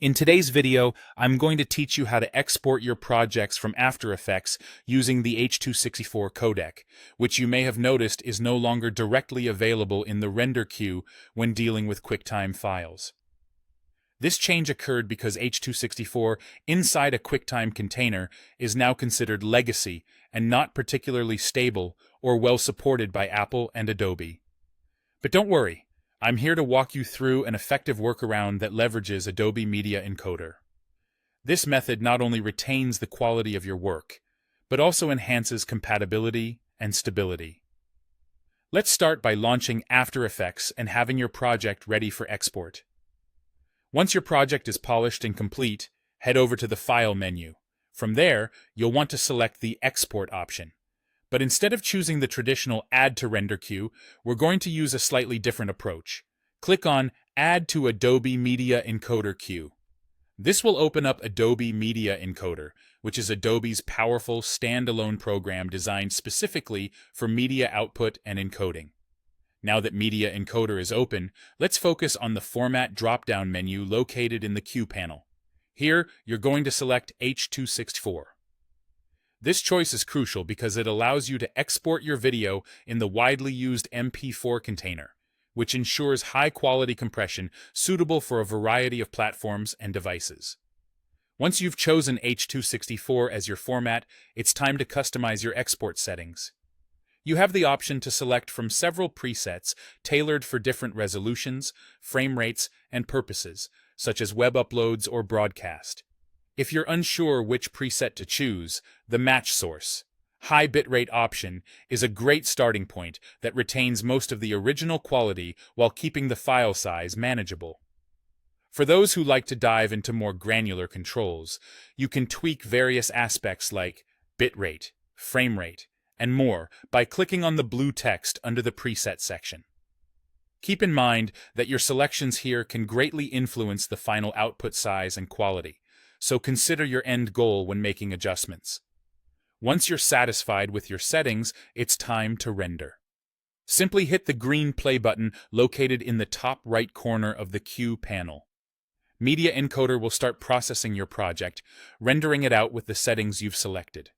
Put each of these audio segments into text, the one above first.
In today's video, I'm going to teach you how to export your projects from After Effects using the H.264 codec, which you may have noticed is no longer directly available in the render queue when dealing with QuickTime files. This change occurred because H.264 inside a QuickTime container is now considered legacy and not particularly stable or well supported by Apple and Adobe. But don't worry. I'm here to walk you through an effective workaround that leverages Adobe Media Encoder. This method not only retains the quality of your work, but also enhances compatibility and stability. Let's start by launching After Effects and having your project ready for export. Once your project is polished and complete, head over to the File menu. From there, you'll want to select the Export option. But instead of choosing the traditional Add to Render queue, we're going to use a slightly different approach. Click on Add to Adobe Media Encoder queue. This will open up Adobe Media Encoder, which is Adobe's powerful standalone program designed specifically for media output and encoding. Now that Media Encoder is open, let's focus on the Format drop-down menu located in the queue panel. Here, you're going to select H.264. This choice is crucial because it allows you to export your video in the widely used MP4 container, which ensures high-quality compression suitable for a variety of platforms and devices. Once you've chosen H.264 as your format, it's time to customize your export settings. You have the option to select from several presets tailored for different resolutions, frame rates, and purposes, such as web uploads or broadcast. If you're unsure which preset to choose, the Match Source, high bitrate option is a great starting point that retains most of the original quality while keeping the file size manageable. For those who like to dive into more granular controls, you can tweak various aspects like bitrate, frame rate, and more by clicking on the blue text under the Preset section. Keep in mind that your selections here can greatly influence the final output size and quality, so consider your end goal when making adjustments. Once you're satisfied with your settings, it's time to render. Simply hit the green play button located in the top right corner of the queue panel. Media Encoder will start processing your project, rendering it out with the settings you've selected.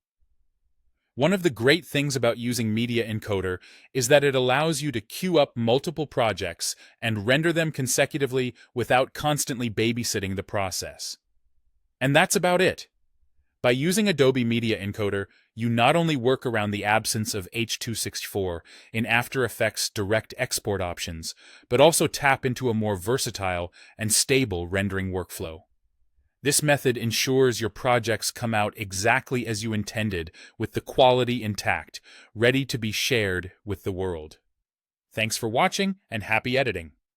One of the great things about using Media Encoder is that it allows you to queue up multiple projects and render them consecutively without constantly babysitting the process. And that's about it. By using Adobe Media Encoder, you not only work around the absence of H.264 in After Effects direct export options, but also tap into a more versatile and stable rendering workflow. This method ensures your projects come out exactly as you intended, with the quality intact, ready to be shared with the world. Thanks for watching, and happy editing!